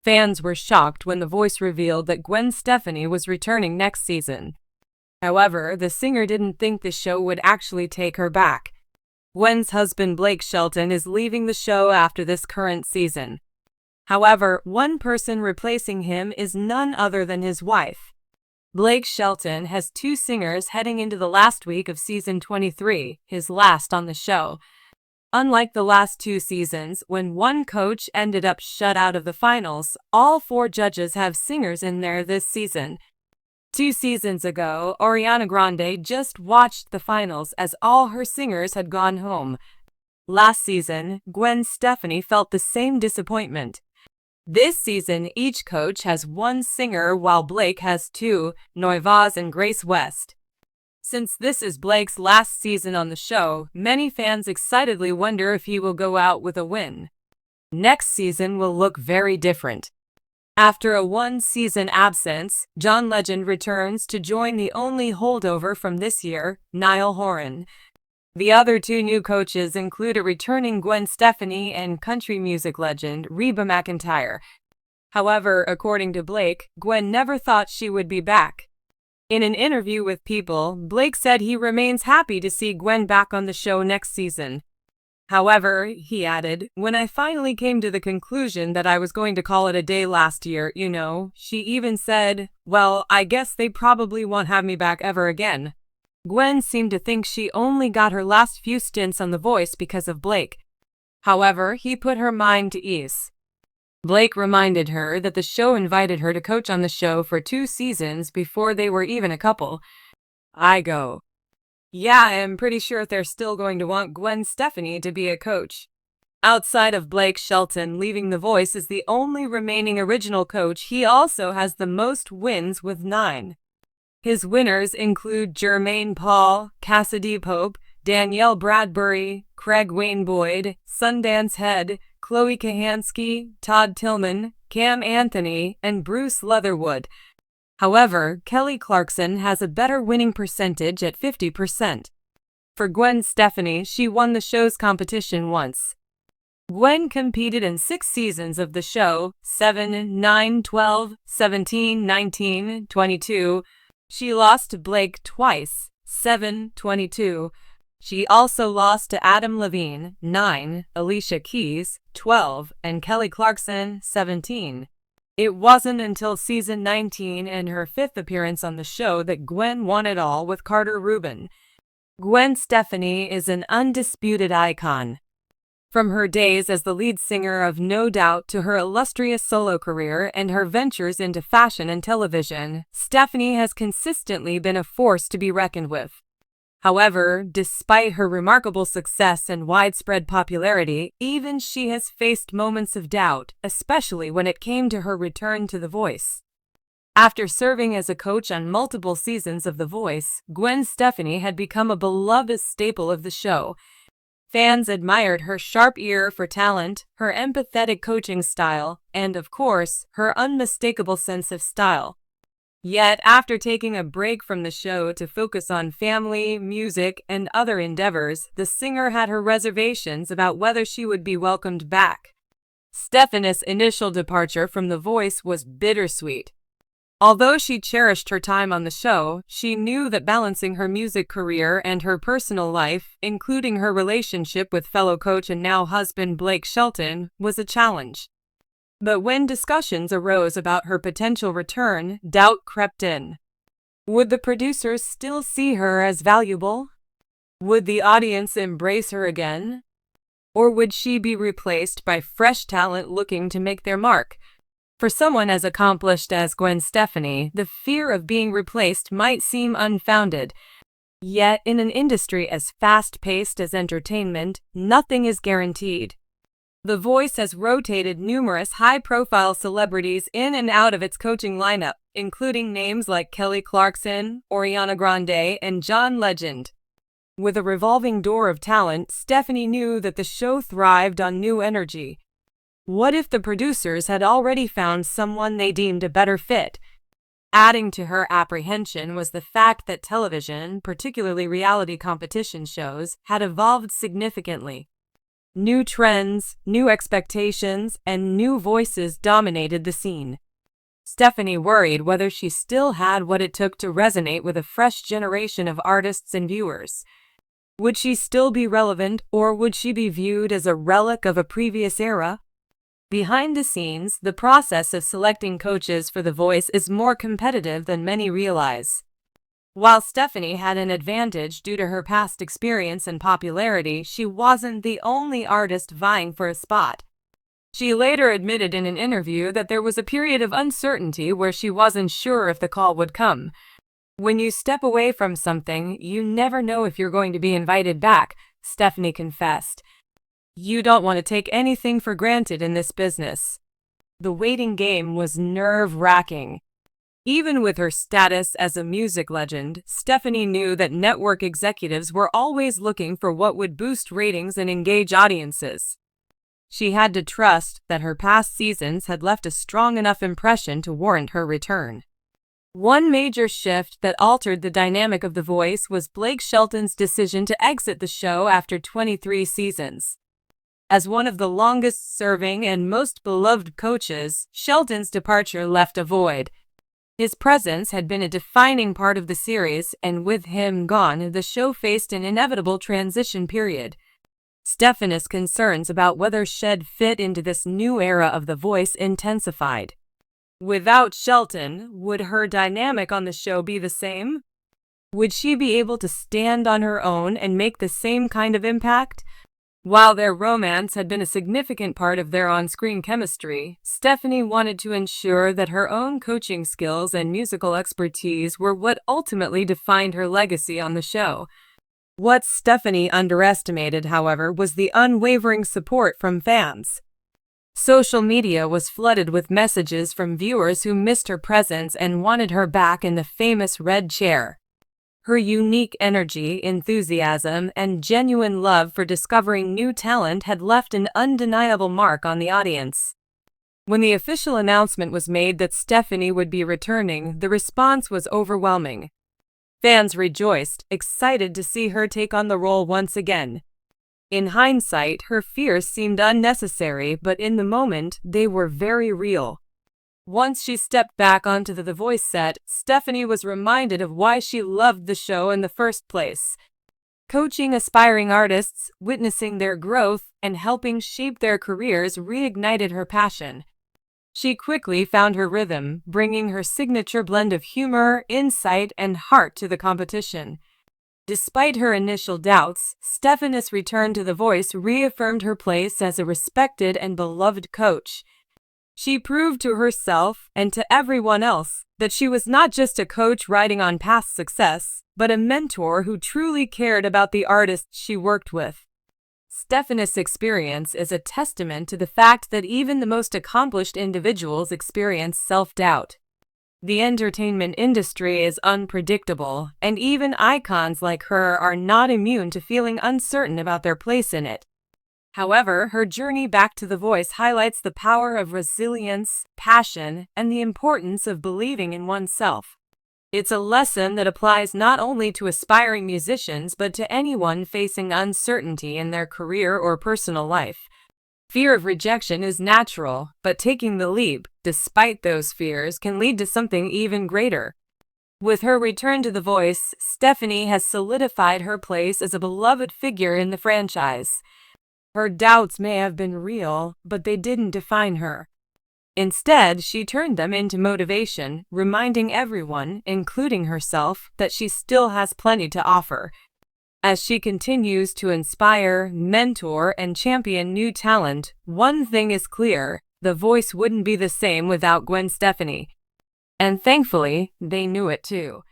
Fans were shocked when The Voice revealed that Gwen Stefani was returning next season. However, the singer didn't think the show would actually take her back. Gwen's husband Blake Shelton is leaving the show after this current season. However, one person replacing him is none other than his wife. Blake Shelton has 2 singers heading into the last week of season 23, his last on the show. Unlike the last 2 seasons, when one coach ended up shut out of the finals, all 4 judges have singers in there this season. 2 seasons ago, Ariana Grande just watched the finals as all her singers had gone home. Last season, Gwen Stefani felt the same disappointment. This season, each coach has 1 singer while Blake has 2, Noivaz and Grace West. Since this is Blake's last season on the show, many fans excitedly wonder if he will go out with a win. Next season will look very different. After a 1-season absence, John Legend returns to join the only holdover from this year, Niall Horan. The other 2 new coaches include a returning Gwen Stefani and country music legend Reba McEntire. However, according to Blake, Gwen never thought she would be back. In an interview with People, Blake said he remains happy to see Gwen back on the show next season. However, he added, "When I finally came to the conclusion that I was going to call it a day last year, she even said, well, I guess they probably won't have me back ever again." Gwen seemed to think she only got her last few stints on The Voice because of Blake. However, he put her mind to ease. Blake reminded her that the show invited her to coach on the show for 2 seasons before they were even a couple. I go, "Yeah, I'm pretty sure they're still going to want Gwen Stefani to be a coach." Outside of Blake Shelton leaving The Voice as the only remaining original coach, he also has the most wins with 9. His winners include Jermaine Paul, Cassidy Pope, Danielle Bradbury, Craig Wayne Boyd, Sundance Head, Chloe Kahansky, Todd Tillman, Cam Anthony, and Bruce Leatherwood. However, Kelly Clarkson has a better winning percentage at 50%. For Gwen Stefani, she won the show's competition once. Gwen competed in 6 seasons of the show, 7, 9, 12, 17, 19, 22. She lost to Blake twice, 7, 22. She also lost to Adam Levine, 9, Alicia Keys, 12, and Kelly Clarkson, 17. It wasn't until season 19 and her 5th appearance on the show that Gwen won it all with Carter Rubin. Gwen Stefani is an undisputed icon. From her days as the lead singer of No Doubt to her illustrious solo career and her ventures into fashion and television, Stefani has consistently been a force to be reckoned with. However, despite her remarkable success and widespread popularity, even she has faced moments of doubt, especially when it came to her return to The Voice. After serving as a coach on multiple seasons of The Voice, Gwen Stefani had become a beloved staple of the show. Fans admired her sharp ear for talent, her empathetic coaching style, and, of course, her unmistakable sense of style. Yet, after taking a break from the show to focus on family, music, and other endeavors, the singer had her reservations about whether she would be welcomed back. Stefani's initial departure from The Voice was bittersweet. Although she cherished her time on the show, she knew that balancing her music career and her personal life, including her relationship with fellow coach and now husband Blake Shelton, was a challenge. But when discussions arose about her potential return, doubt crept in. Would the producers still see her as valuable? Would the audience embrace her again? Or would she be replaced by fresh talent looking to make their mark? For someone as accomplished as Gwen Stefani, the fear of being replaced might seem unfounded. Yet, in an industry as fast-paced as entertainment, nothing is guaranteed. The Voice has rotated numerous high-profile celebrities in and out of its coaching lineup, including names like Kelly Clarkson, Ariana Grande, and John Legend. With a revolving door of talent, Stefani knew that the show thrived on new energy. What if the producers had already found someone they deemed a better fit? Adding to her apprehension was the fact that television, particularly reality competition shows, had evolved significantly. New trends, new expectations, and new voices dominated the scene. Stefani worried whether she still had what it took to resonate with a fresh generation of artists and viewers. Would she still be relevant, or would she be viewed as a relic of a previous era? Behind the scenes, the process of selecting coaches for The Voice is more competitive than many realize. While Stefani had an advantage due to her past experience and popularity, she wasn't the only artist vying for a spot. She later admitted in an interview that there was a period of uncertainty where she wasn't sure if the call would come. When you step away from something, you never know if you're going to be invited back, Stefani confessed. You don't want to take anything for granted in this business. The waiting game was nerve-wracking. Even with her status as a music legend, Stefani knew that network executives were always looking for what would boost ratings and engage audiences. She had to trust that her past seasons had left a strong enough impression to warrant her return. One major shift that altered the dynamic of The Voice was Blake Shelton's decision to exit the show after 23 seasons. As one of the longest-serving and most beloved coaches, Shelton's departure left a void. His presence had been a defining part of the series, and with him gone, the show faced an inevitable transition period. Stefani's concerns about whether she'd fit into this new era of The Voice intensified. Without Shelton, would her dynamic on the show be the same? Would she be able to stand on her own and make the same kind of impact? While their romance had been a significant part of their on-screen chemistry, Stefani wanted to ensure that her own coaching skills and musical expertise were what ultimately defined her legacy on the show. What Stefani underestimated, however, was the unwavering support from fans. Social media was flooded with messages from viewers who missed her presence and wanted her back in the famous red chair. Her unique energy, enthusiasm, and genuine love for discovering new talent had left an undeniable mark on the audience. When the official announcement was made that Stefani would be returning, the response was overwhelming. Fans rejoiced, excited to see her take on the role once again. In hindsight, her fears seemed unnecessary, but in the moment, they were very real. Once she stepped back onto the Voice set, Stefani was reminded of why she loved the show in the first place. Coaching aspiring artists, witnessing their growth, and helping shape their careers reignited her passion. She quickly found her rhythm, bringing her signature blend of humor, insight, and heart to the competition. Despite her initial doubts, Stefani's return to The Voice reaffirmed her place as a respected and beloved coach. She proved to herself, and to everyone else, that she was not just a coach riding on past success, but a mentor who truly cared about the artists she worked with. Stefani's experience is a testament to the fact that even the most accomplished individuals experience self-doubt. The entertainment industry is unpredictable, and even icons like her are not immune to feeling uncertain about their place in it. However, her journey back to The Voice highlights the power of resilience, passion, and the importance of believing in oneself. It's a lesson that applies not only to aspiring musicians but to anyone facing uncertainty in their career or personal life. Fear of rejection is natural, but taking the leap, despite those fears, can lead to something even greater. With her return to The Voice, Stefani has solidified her place as a beloved figure in the franchise. Her doubts may have been real, but they didn't define her. Instead, she turned them into motivation, reminding everyone, including herself, that she still has plenty to offer. As she continues to inspire, mentor, and champion new talent, one thing is clear: The Voice wouldn't be the same without Gwen Stefani. And thankfully, they knew it too.